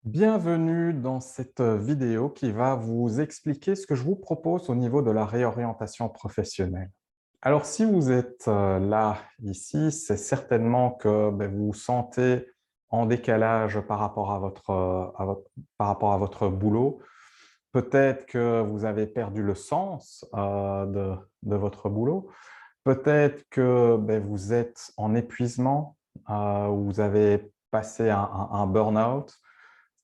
Bienvenue dans cette vidéo qui va vous expliquer ce que je vous propose au niveau de la réorientation professionnelle. Alors, si vous êtes là, ici, c'est certainement que vous vous sentez en décalage par rapport à par rapport à votre boulot. Peut-être que vous avez perdu le sens de votre boulot. Peut-être que vous êtes en épuisement, ou vous avez passé un burn-out.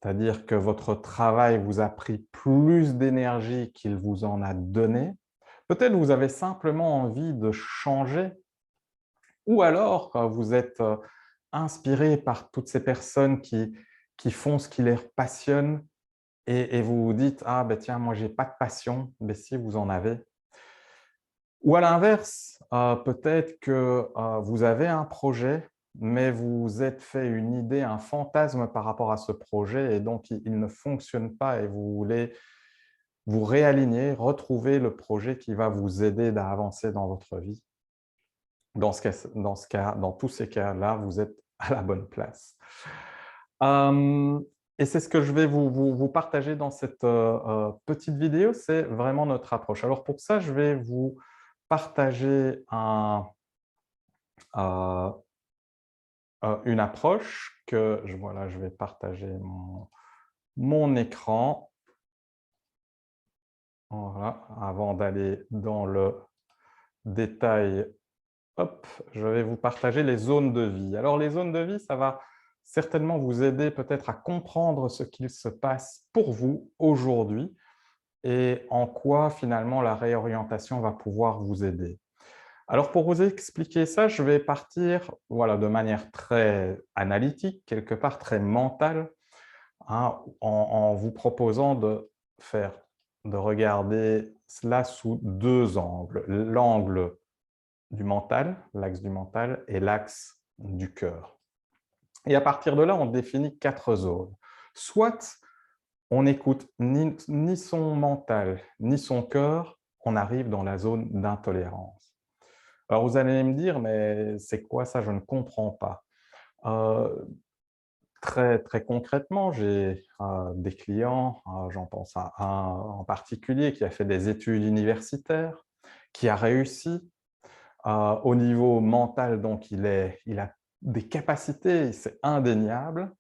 C'est-à-dire que votre travail vous a pris plus d'énergie qu'il vous en a donné. Peut-être vous avez simplement envie de changer, ou alors vous êtes inspiré par toutes ces personnes qui font ce qui les passionne et vous vous dites: «Ah ben tiens, moi j'ai pas de passion», mais si vous en avez. Ou à l'inverse, peut-être que vous avez un projet, mais vous vous êtes fait une idée, un fantasme par rapport à ce projet et donc il ne fonctionne pas et vous voulez vous réaligner, retrouver le projet qui va vous aider à avancer dans votre vie. Dans tous ces cas-là, vous êtes à la bonne place. Hem Et c'est ce que je vais vous partager dans cette petite vidéo, c'est vraiment notre approche. Alors pour ça, je vais vous partager heu, une approche que voilà, je vais partager mon écran. Voilà, avant d'aller dans le détail, hop, je vais vous partager les zones de vie. Alors les zones de vie, ça va certainement vous aider peut-être à comprendre ce qu'il se passe pour vous aujourd'hui et en quoi finalement la réorientation va pouvoir vous aider. Alors pour vous expliquer ça, je vais partir voilà, de manière très analytique, quelque part très mentale, hein, en vous proposant de regarder cela sous deux angles. L'angle du mental, l'axe du mental et l'axe du cœur. Et à partir de là, on définit quatre zones. Soit on n'écoute ni son mental, ni son cœur, on arrive dans la zone d'intolérance. Alors vous allez me dire, mais c'est quoi ça? Je ne comprends pas. Heu, très concrètement, j'ai des clients, j'en pense à un en particulier qui a fait des études universitaires, qui a réussi. Au niveau mental, donc il a des capacités, c'est indéniable.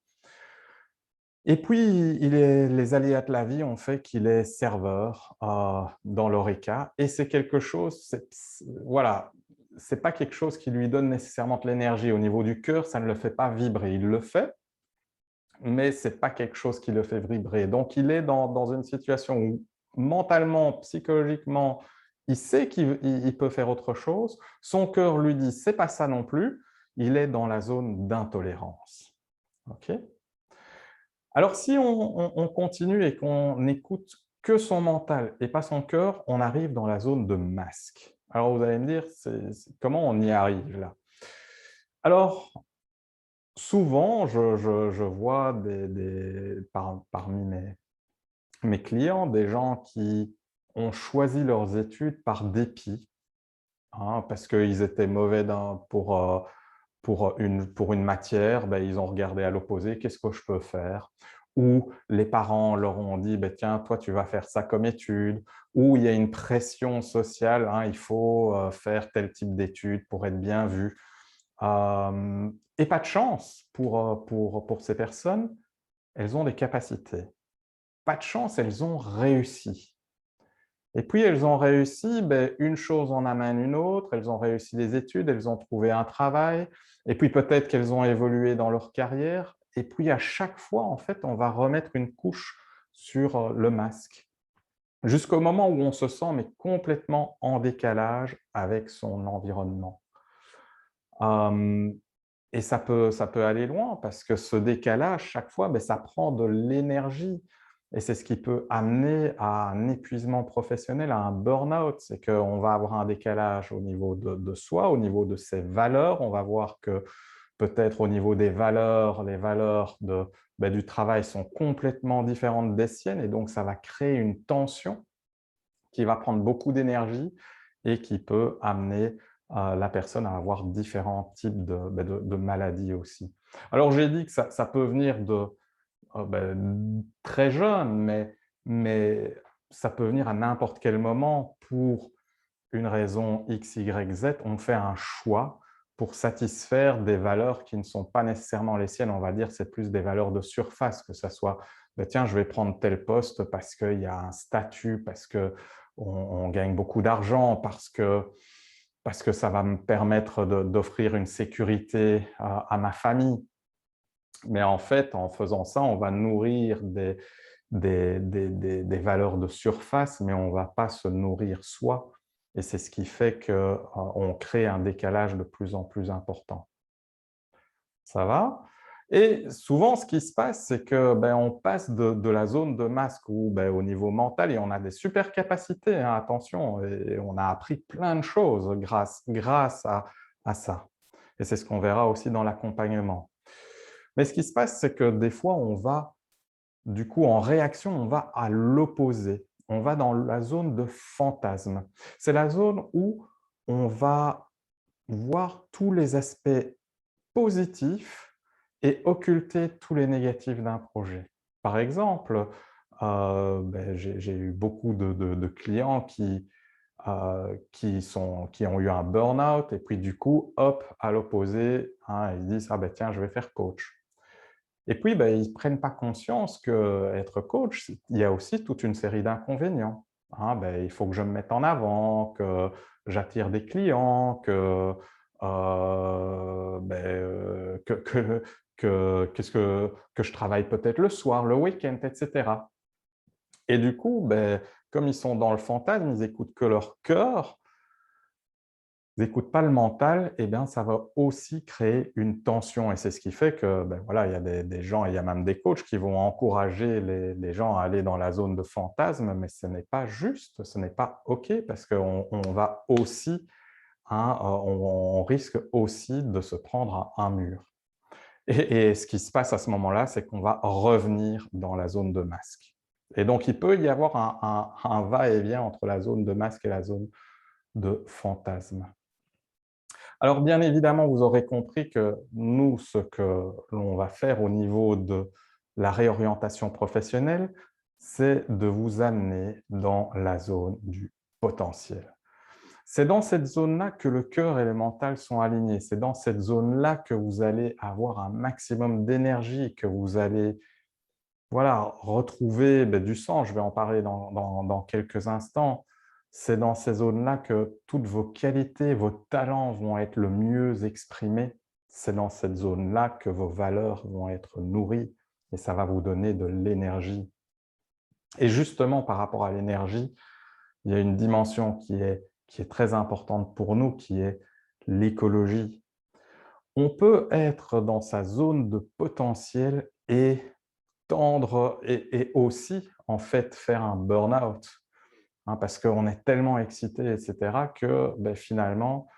Et puis, les aléas de la vie ont fait qu'il est serveur dans l'horeca et c'est quelque chose, voilà, c'est pas quelque chose qui lui donne nécessairement de l'énergie. Au niveau du cœur, ça ne le fait pas vibrer. Il le fait, mais c'est pas quelque chose qui le fait vibrer. Donc il est dans une situation où mentalement, psychologiquement, il sait qu'il peut faire autre chose. Son cœur lui dit: «C'est pas ça non plus». Il est dans la zone d'intolérance. OK? Alors si on continue et qu'on n'écoute que son mental et pas son cœur, on arrive dans la zone de masque. Alors vous allez me dire: comment on y arrive là?» Alors, souvent, je vois parmi mes clients, des gens qui ont choisi leurs études par dépit, hein, parce qu'ils étaient mauvais pour une matière, ils ont regardé à l'opposé: «Qu'est-ce que je peux faire?» Ou les parents leur ont dit: «Tiens, toi, tu vas faire ça comme étude», ou il y a une pression sociale, hein: «Il faut faire tel type d'études pour être bien vu». Et pas de chance pour ces personnes, elles ont des capacités. Pas de chance, elles ont réussi. Et puis elles ont réussi, une chose en amène une autre, elles ont réussi les études, elles ont trouvé un travail et puis peut-être qu'elles ont évolué dans leur carrière et puis à chaque fois, en fait, on va remettre une couche sur, le masque. Jusqu'au moment où on se sent mais complètement en décalage avec son environnement. Hem Et ça peut aller loin parce que ce décalage, chaque fois, ça prend de l'énergie et c'est ce qui peut amener à un épuisement professionnel, à un burn-out. C'est qu'on va avoir un décalage au niveau de soi, au niveau de ses valeurs. On va voir que peut-être au niveau des valeurs, les valeurs du travail sont complètement différentes des siennes et donc ça va créer une tension qui va prendre beaucoup d'énergie et qui peut amener la personne à avoir différents types de maladies aussi. Alors j'ai dit que ça peut venir très jeune, mais ça peut venir à n'importe quel moment pour une raison X, Y, Z. On fait un choix pour satisfaire des valeurs qui ne sont pas nécessairement les siennes. On va dire c'est plus des valeurs de surface, que ça soit tiens, je vais prendre tel poste parce qu'il y a un statut, parce qu'on gagne beaucoup d'argent, parce que ça va me permettre d'offrir une sécurité à ma famille. Mais en fait, en faisant ça, on va nourrir des valeurs de surface, mais on ne va pas se nourrir soi. Et c'est ce qui fait qu'on crée un décalage de plus en plus important. Ça va? Et souvent, ce qui se passe, c'est que on passe de la zone de masque où au niveau mental, et on a des super capacités, hein, attention, et on a appris plein de choses grâce à ça. Et c'est ce qu'on verra aussi dans l'accompagnement. Mais ce qui se passe, c'est que des fois, on va, du coup, en réaction, on va à l'opposé. On va dans la zone de fantasme. C'est la zone où on va voir tous les aspects positifs et occulter tous les négatifs d'un projet. Par exemple, j'ai eu beaucoup de clients qui ont eu un burn-out et puis du coup, hop, à l'opposé, hein, ils disent « Ah ben tiens, je vais faire coach ». Et puis, ils ne prennent pas conscience qu'être coach, il y a aussi toute une série d'inconvénients. Hein, il faut que je me mette en avant, que j'attire des clients, que je travaille peut-être le soir, le week-end, etc. Et du coup, comme ils sont dans le fantasme, ils n'écoutent que leur cœur, ils n'écoutent pas le mental, et bien, ça va aussi créer une tension. Et c'est ce qui fait que, voilà, il y a des gens, il y a même des coachs qui vont encourager les gens à aller dans la zone de fantasme, mais ce n'est pas juste, ce n'est pas OK, parce qu'on va aussi, hein, on risque aussi de se prendre un mur. Et ce qui se passe à ce moment-là, c'est qu'on va revenir dans la zone de masque. Et donc, il peut y avoir un va-et-vient entre la zone de masque et la zone de fantasme. Alors, bien évidemment, vous aurez compris que nous, ce que l'on va faire au niveau de la réorientation professionnelle, c'est de vous amener dans la zone du potentiel. C'est dans cette zone-là que le cœur et le mental sont alignés. C'est dans cette zone-là que vous allez avoir un maximum d'énergie, que vous allez retrouver du sens. Je vais en parler dans quelques instants. C'est dans ces zones-là que toutes vos qualités, vos talents vont être le mieux exprimés. C'est dans cette zone-là que vos valeurs vont être nourries et ça va vous donner de l'énergie. Et justement, par rapport à l'énergie, il y a une dimension qui est très importante pour nous, qui est l'écologie. On peut être dans sa zone de potentiel et tendre et aussi, en fait, faire un burn-out, hein, parce qu'on est tellement excité, etc., que finalement,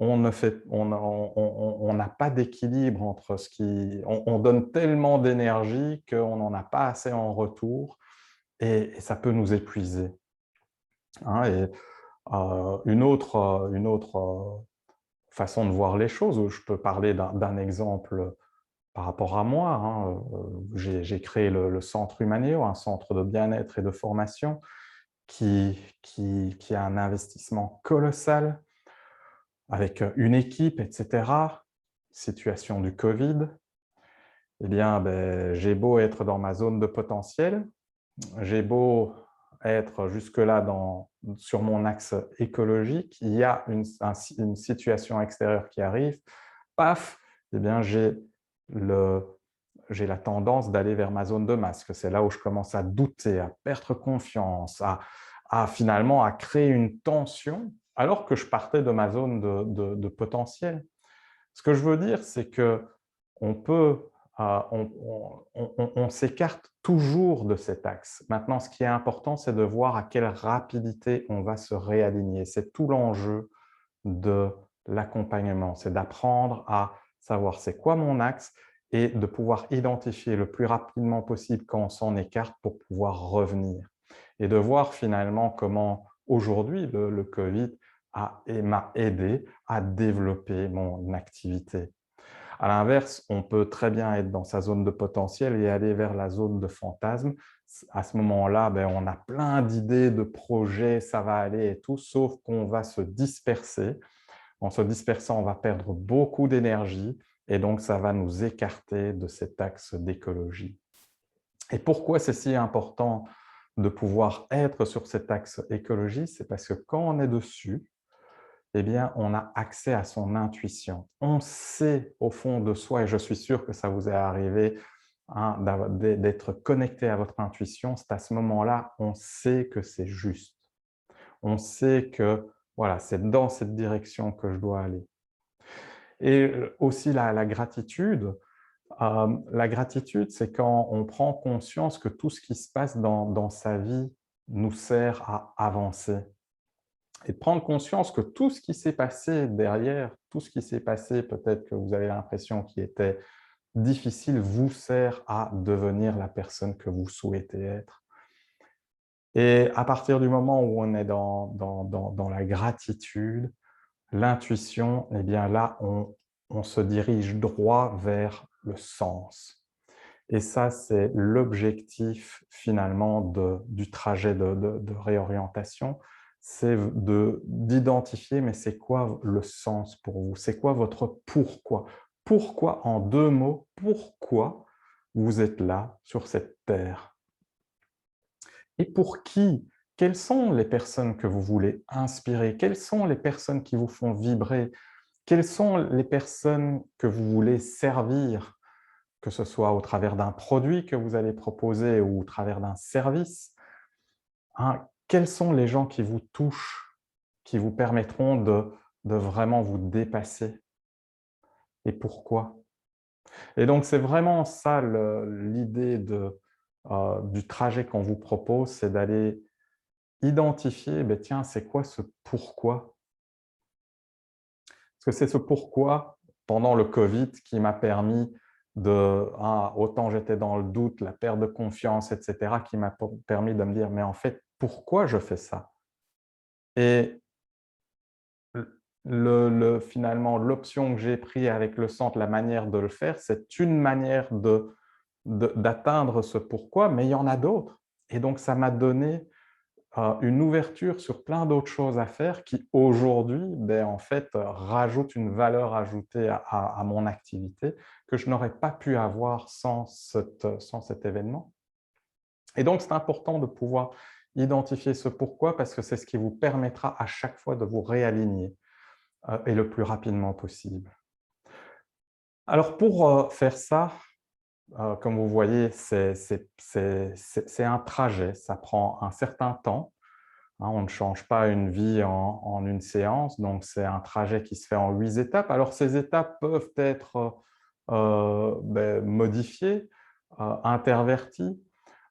on n'a pas d'équilibre entre ce qui… On donne tellement d'énergie qu'on n'en a pas assez en retour et ça peut nous épuiser. Hein, et une autre façon de voir les choses, où je peux parler d'un exemple par rapport à moi, hein, j'ai créé le Centre Humanéo, un centre de bien-être et de formation qui a un investissement colossal avec une équipe, etc. Situation du Covid, eh bien, j'ai beau être dans ma zone de potentiel, j'ai beau être jusque-là sur mon axe écologique, il y a une situation extérieure qui arrive, paf, eh bien, j'ai la tendance d'aller vers ma zone de masque. C'est là où je commence à douter, à perdre confiance, finalement à créer une tension, alors que je partais de ma zone de potentiel. Ce que je veux dire, c'est qu'on peut, on s'écarte toujours de cet axe. Maintenant, ce qui est important, c'est de voir à quelle rapidité on va se réaligner. C'est tout l'enjeu de l'accompagnement, c'est d'apprendre à savoir c'est quoi mon axe et de pouvoir identifier le plus rapidement possible quand on s'en écarte pour pouvoir revenir. Et de voir finalement comment aujourd'hui le Covid m'a aidé à développer mon activité. À l'inverse, on peut très bien être dans sa zone de potentiel et aller vers la zone de fantasme. À ce moment-là, ben, on a plein d'idées, de projets, ça va aller et tout, sauf qu'on va se disperser. En se dispersant, on va perdre beaucoup d'énergie et donc ça va nous écarter de cet axe d'écologie. Et pourquoi c'est si important de pouvoir être sur cet axe écologie? C'est parce que quand on est dessus, eh bien, on a accès à son intuition. On sait au fond de soi, et je suis sûr que ça vous est arrivé, hein, d'être connecté à votre intuition. C'est à ce moment-là, on sait que c'est juste. On sait que voilà, c'est dans cette direction que je dois aller. Et aussi la gratitude. La gratitude, c'est quand on prend conscience que tout ce qui se passe dans sa vie nous sert à avancer. Et de prendre conscience que tout ce qui s'est passé derrière, tout ce qui s'est passé, peut-être que vous avez l'impression qui était difficile, vous sert à devenir la personne que vous souhaitez être. Et à partir du moment où on est dans la gratitude, l'intuition, eh bien là, on se dirige droit vers le sens. Et ça, c'est l'objectif finalement du trajet de réorientation, c'est d'identifier, mais c'est quoi le sens pour vous? C'est quoi votre pourquoi? Pourquoi, en 2 mots, pourquoi vous êtes là, sur cette terre? Et pour qui? Quelles sont les personnes que vous voulez inspirer? Quelles sont les personnes qui vous font vibrer? Quelles sont les personnes que vous voulez servir? Que ce soit au travers d'un produit que vous allez proposer ou au travers d'un service, hein, quels sont les gens qui vous touchent, qui vous permettront de vraiment vous dépasser et pourquoi? Et donc, c'est vraiment ça l'idée du trajet qu'on vous propose, c'est d'aller identifier, ben, tiens, c'est quoi ce pourquoi? Parce que c'est ce pourquoi, pendant le Covid, qui m'a permis autant j'étais dans le doute, la perte de confiance, etc., qui m'a permis de me dire, mais en fait, pourquoi je fais ça? Et finalement, l'option que j'ai prise avec le centre, la manière de le faire, c'est une manière d'atteindre ce pourquoi, mais il y en a d'autres. Et donc, ça m'a donné une ouverture sur plein d'autres choses à faire qui, aujourd'hui, ben, en fait, rajoutent une valeur ajoutée à mon activité que je n'aurais pas pu avoir sans cet événement. Et donc, c'est important de pouvoir identifier ce pourquoi parce que c'est ce qui vous permettra à chaque fois de vous réaligner et le plus rapidement possible. Alors, pour faire ça, comme vous voyez, c'est un trajet, ça prend un certain temps. Hein, on ne change pas une vie en une séance, donc c'est un trajet qui se fait en 8 étapes. Alors, ces étapes peuvent être ben, modifiées, interverties,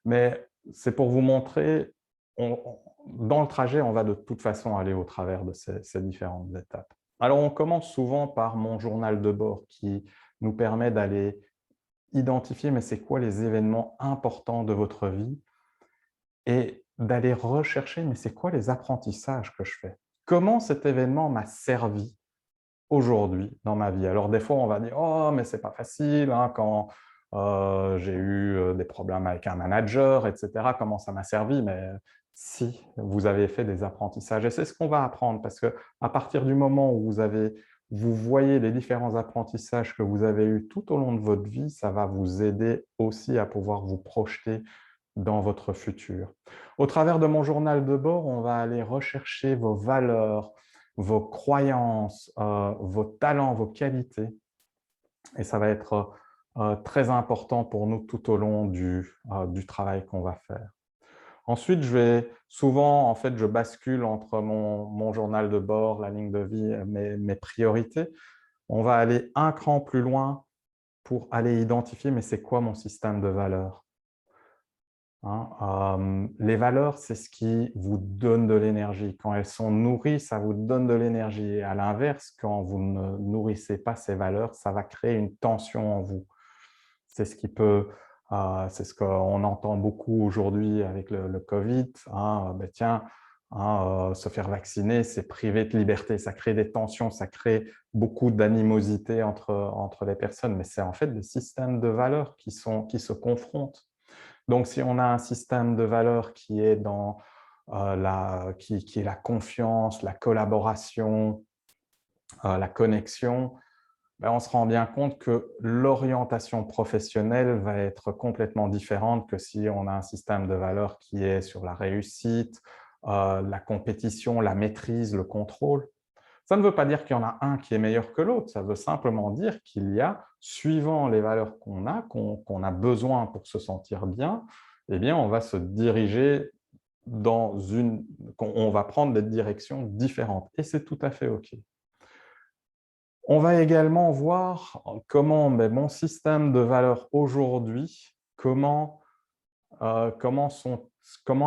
mais c'est pour vous montrer, dans le trajet, on va de toute façon aller au travers de ces différentes étapes. Alors, on commence souvent par mon journal de bord qui nous permet d'aller identifier, mais c'est quoi les événements importants de votre vie et d'aller rechercher, mais c'est quoi les apprentissages que je fais? Comment cet événement m'a servi aujourd'hui dans ma vie? Alors des fois, on va dire: «Oh, mais c'est pas facile, hein, quand, j'ai eu, des problèmes avec un manager et cetera, comment ça m'a servi?» mais si, vous avez fait des apprentissages et c'est ce qu'on va apprendre parce que à partir du moment où vous voyez les différents apprentissages que vous avez eus tout au long de votre vie, ça va vous aider aussi à pouvoir vous projeter dans votre futur. Au travers de mon journal de bord, on va aller rechercher vos valeurs, vos croyances, vos talents, vos qualités. Et ça va être très important pour nous tout au long du travail qu'on va faire. Ensuite, en fait, je bascule entre mon journal de bord, la ligne de vie, mes priorités. On va aller un cran plus loin pour aller identifier, mais c'est quoi mon système de valeurs? Hein, les valeurs, c'est ce qui vous donne de l'énergie. Quand elles sont nourries, ça vous donne de l'énergie. Et à l'inverse, quand vous ne nourrissez pas ces valeurs, ça va créer une tension en vous. C'est ce qui peut, c'est ce qu'on entend beaucoup aujourd'hui avec le Covid. Hein, ben tiens, hein. Se faire vacciner, c'est priver de liberté, ça crée des tensions, ça crée beaucoup d'animosité entre les personnes, mais c'est en fait des systèmes de valeurs qui se confrontent. Donc, si on a un système de valeurs qui est dans qui est la confiance, la collaboration, la connexion, ben, on se rend bien compte que l'orientation professionnelle va être complètement différente que si on a un système de valeurs qui est sur la réussite, la compétition, la maîtrise, le contrôle. Ça ne veut pas dire qu'il y en a un qui est meilleur que l'autre, ça veut simplement dire qu'il y a, suivant les valeurs qu'on a besoin pour se sentir bien, eh bien, on va se diriger on va prendre des directions différentes et c'est tout à fait OK. On va également voir comment mon système de valeurs aujourd'hui, comment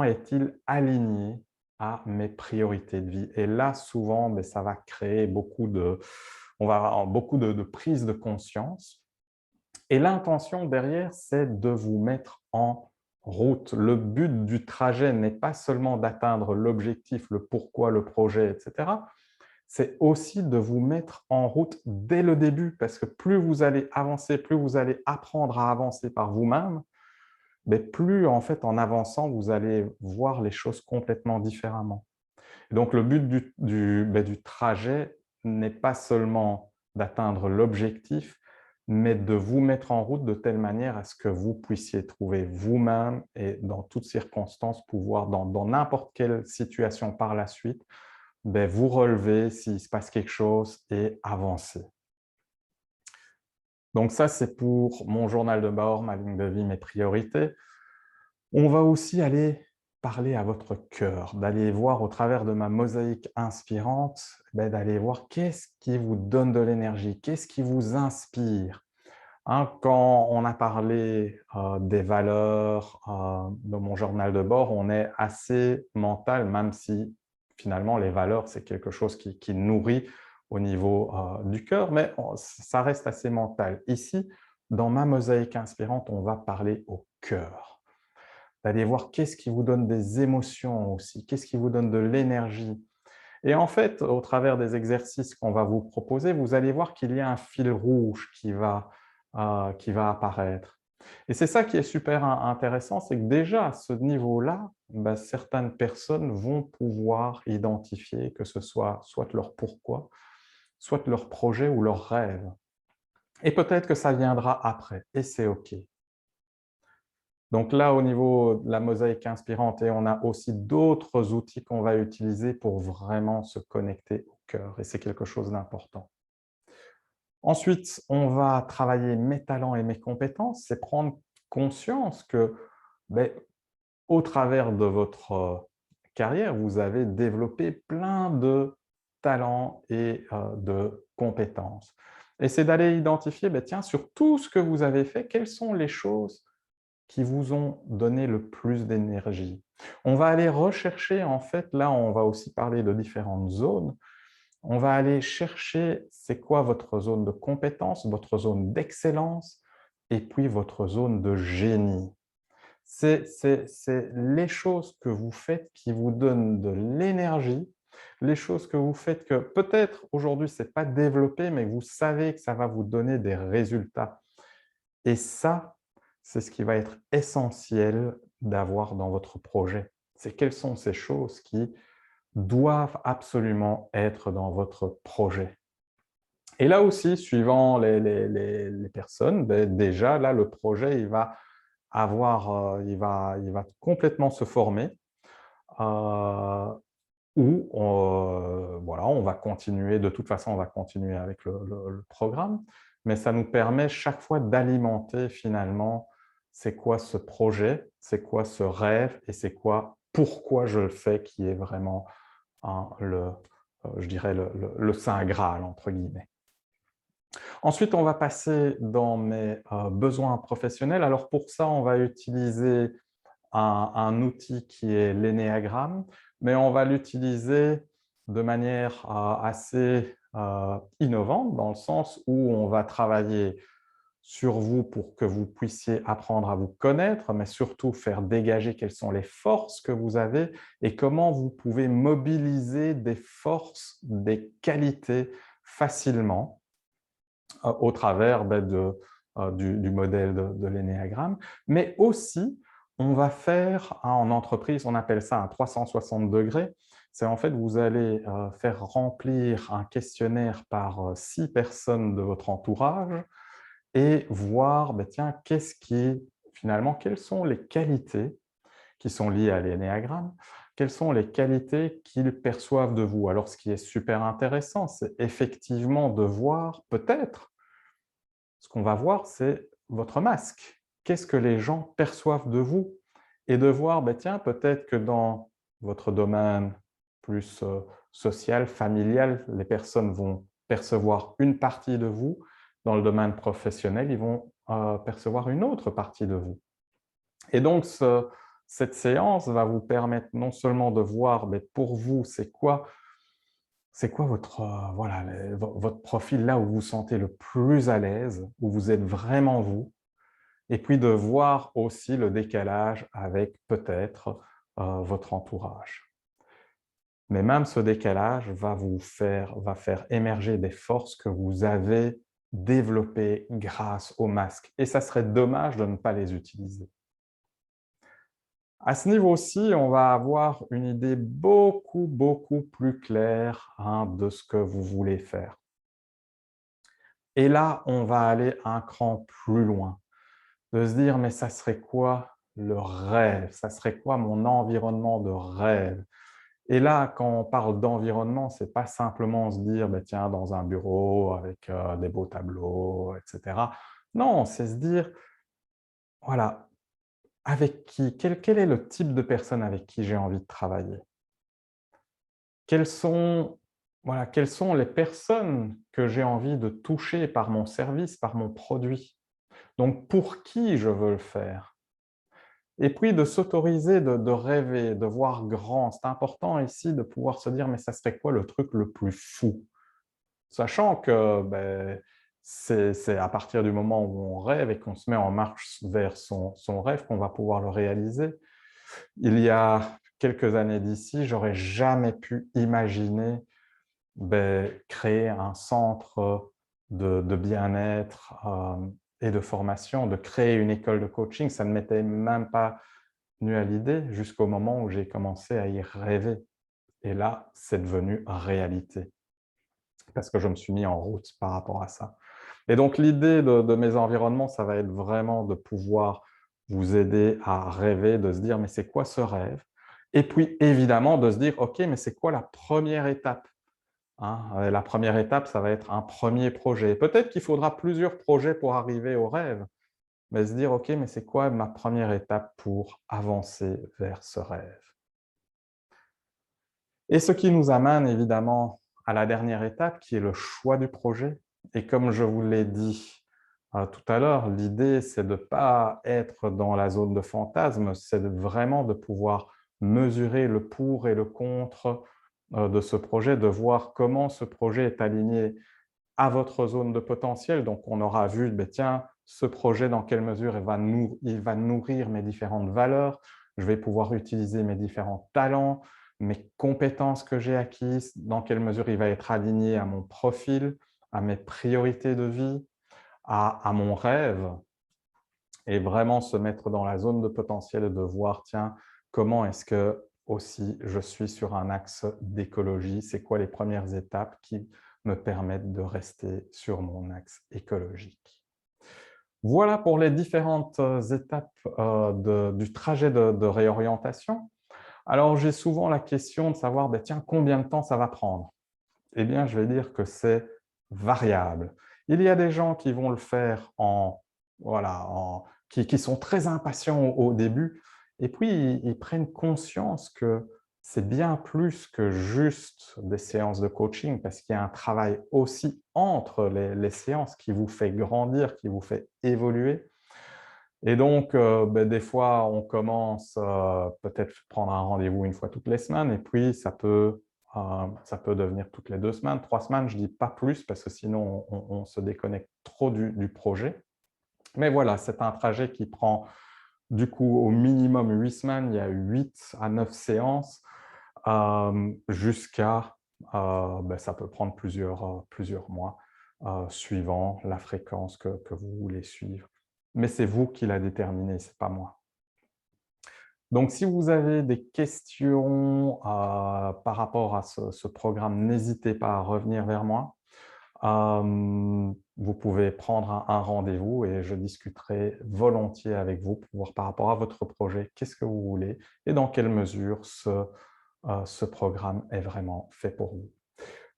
est-il aligné à mes priorités de vie. Et là, souvent, ça va créer on va avoir beaucoup de prise de conscience. Et l'intention derrière, c'est de vous mettre en route. Le but du trajet n'est pas seulement d'atteindre l'objectif, le pourquoi, le projet, etc. C'est aussi de vous mettre en route dès le début, parce que plus vous allez avancer, plus vous allez apprendre à avancer par vous-même, mais plus en fait en avançant, vous allez voir les choses complètement différemment. Et donc le but du trajet n'est pas seulement d'atteindre l'objectif, mais de vous mettre en route de telle manière à ce que vous puissiez trouver vous-même et dans toutes circonstances pouvoir, dans n'importe quelle situation par la suite, vous relever s'il se passe quelque chose et avancer. Donc ça, c'est pour mon journal de bord, ma ligne de vie, mes priorités. On va aussi aller parler à votre cœur, d'aller voir au travers de ma mosaïque inspirante, d'aller voir qu'est-ce qui vous donne de l'énergie, qu'est-ce qui vous inspire. Hein, quand on a parlé des valeurs de mon journal de bord, on est assez mental, même si finalement les valeurs, c'est quelque chose qui nourrit au niveau du cœur, mais ça reste assez mental. Ici, dans ma mosaïque inspirante, on va parler au cœur, d'aller voir qu'est-ce qui vous donne des émotions aussi, qu'est-ce qui vous donne de l'énergie. Et en fait, au travers des exercices qu'on va vous proposer, vous allez voir qu'il y a un fil rouge qui va apparaître. Et c'est ça qui est super intéressant, c'est que déjà à ce niveau-là, certaines personnes vont pouvoir identifier que ce soit leur pourquoi, soit leur projet ou leur rêve. Et peut-être que ça viendra après, et c'est OK. Donc là, au niveau de la mosaïque inspirante, et on a aussi d'autres outils qu'on va utiliser pour vraiment se connecter au cœur, et c'est quelque chose d'important. Ensuite, on va travailler mes talents et mes compétences, c'est prendre conscience que, au travers de votre carrière, vous avez développé plein de talents et de compétences. Et c'est d'aller identifier, tiens, sur tout ce que vous avez fait, quelles sont les choses qui vous ont donné le plus d'énergie. On va aller rechercher, en fait, là, on va aussi parler de différentes zones. On va aller chercher c'est quoi votre zone de compétence, votre zone d'excellence et puis votre zone de génie. C'est les choses que vous faites qui vous donnent de l'énergie, les choses que vous faites que peut-être aujourd'hui, ce n'est pas développé, mais vous savez que ça va vous donner des résultats. Et ça, c'est ce qui va être essentiel d'avoir dans votre projet. C'est quelles sont ces choses qui doivent absolument être dans votre projet. Et là aussi, suivant les personnes, déjà, là, le projet, il va complètement se former, ou voilà, on va continuer, de toute façon, on va continuer avec le programme, mais ça nous permet chaque fois d'alimenter finalement c'est quoi ce projet, c'est quoi ce rêve et c'est quoi pourquoi je le fais qui est vraiment je dirais le Saint Graal, entre guillemets. Ensuite, on va passer dans mes besoins professionnels. Alors pour ça, on va utiliser un outil qui est l'énéagramme, mais on va l'utiliser de manière assez innovante, dans le sens où on va travailler sur vous pour que vous puissiez apprendre à vous connaître, mais surtout faire dégager quelles sont les forces que vous avez et comment vous pouvez mobiliser des forces, des qualités facilement au travers du modèle de l'énéagramme. Mais aussi, on va faire en entreprise, on appelle ça un 360 degrés. C'est en fait, vous allez faire remplir un questionnaire par 6 personnes de votre entourage et voir, ben, tiens, finalement, quelles sont les qualités qui sont liées à l'énéagramme, quelles sont les qualités qu'ils perçoivent de vous. Alors, ce qui est super intéressant, c'est effectivement de voir, peut-être, ce qu'on va voir, c'est votre masque. Qu'est-ce que les gens perçoivent de vous? Et de voir, ben, tiens, peut-être que dans votre domaine plus social, familial, les personnes vont percevoir une partie de vous. Dans le domaine professionnel, ils vont percevoir une autre partie de vous. Et donc, cette séance va vous permettre non seulement de voir, mais pour vous, c'est quoi votre, voilà, votre profil là où vous vous sentez le plus à l'aise, où vous êtes vraiment vous, et puis de voir aussi le décalage avec peut-être votre entourage. Mais même ce décalage va faire émerger des forces que vous avez développées grâce au masque. Et ça serait dommage de ne pas les utiliser. À ce niveau-ci, on va avoir une idée beaucoup plus claire de ce que vous voulez faire. Et là, on va aller un cran plus loin, de se dire, mais ça serait quoi le rêve? Ça serait quoi mon environnement de rêve? Et là, quand on parle d'environnement, ce n'est pas simplement se dire, ben, tiens, dans un bureau avec des beaux tableaux, etc. Non, c'est se dire, voilà, avec qui, quel est le type de personne avec qui j'ai envie de travailler? Voilà, quelles sont les personnes que j'ai envie de toucher par mon service, par mon produit? Donc, pour qui je veux le faire? Et puis, de s'autoriser de rêver, de voir grand. C'est important ici de pouvoir se dire, mais ça serait quoi le truc le plus fou? Sachant que ben, c'est à partir du moment où on rêve et qu'on se met en marche vers son rêve qu'on va pouvoir le réaliser. Il y a quelques années d'ici, j'aurais jamais pu imaginer créer un centre de bien-être et de formation, de créer une école de coaching. Ça ne m'était même pas venu à l'idée jusqu'au moment où j'ai commencé à y rêver. Et là, c'est devenu réalité parce que je me suis mis en route par rapport à ça. Et donc, l'idée de mes environnements, ça va être vraiment de pouvoir vous aider à rêver, de se dire, mais c'est quoi ce rêve? Et puis, évidemment, de se dire, OK, mais c'est quoi la première étape? La première étape, ça va être un premier projet. Peut-être qu'il faudra plusieurs projets pour arriver au rêve, mais se dire, OK, mais c'est quoi ma première étape pour avancer vers ce rêve? Et ce qui nous amène évidemment à la dernière étape, qui est le choix du projet. Et comme je vous l'ai dit tout à l'heure, l'idée, c'est de ne pas être dans la zone de fantasme, c'est vraiment de pouvoir mesurer le pour et le contre de ce projet, de voir comment ce projet est aligné à votre zone de potentiel. Donc, on aura vu, ben, tiens, ce projet, dans quelle mesure il va nourrir mes différentes valeurs, je vais pouvoir utiliser mes différents talents, mes compétences que j'ai acquises, dans quelle mesure il va être aligné à mon profil, à mes priorités de vie, à mon rêve, et vraiment se mettre dans la zone de potentiel et de voir, tiens, comment est-ce que aussi je suis sur un axe d'écologie, c'est quoi les premières étapes qui me permettent de rester sur mon axe écologique. Voilà pour les différentes étapes du trajet de réorientation. Alors, j'ai souvent la question de savoir, ben, tiens, combien de temps ça va prendre? Eh bien, je vais dire que c'est variable. Il y a des gens qui vont le faire voilà, qui sont très impatients au début, et puis ils prennent conscience que c'est bien plus que juste des séances de coaching, parce qu'il y a un travail aussi entre les séances qui vous fait grandir, qui vous fait évoluer. Et donc, des fois, on commence peut-être prendre un rendez-vous une fois toutes les semaines, et puis ça peut devenir toutes les 2 semaines, 3 semaines, je ne dis pas plus, parce que sinon on se déconnecte trop du projet. Mais voilà, c'est un trajet qui prend du coup au minimum 8 semaines. Il y a 8 à 9 séances jusqu'à, ça peut prendre plusieurs mois, suivant la fréquence que vous voulez suivre. Mais c'est vous qui la déterminez, ce n'est pas moi. Donc, si vous avez des questions par rapport à ce programme, n'hésitez pas à revenir vers moi. Vous pouvez prendre un rendez-vous et je discuterai volontiers avec vous pour voir par rapport à votre projet, qu'est-ce que vous voulez et dans quelle mesure ce programme est vraiment fait pour vous.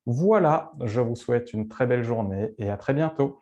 Voilà, je vous souhaite une très belle journée et à très bientôt.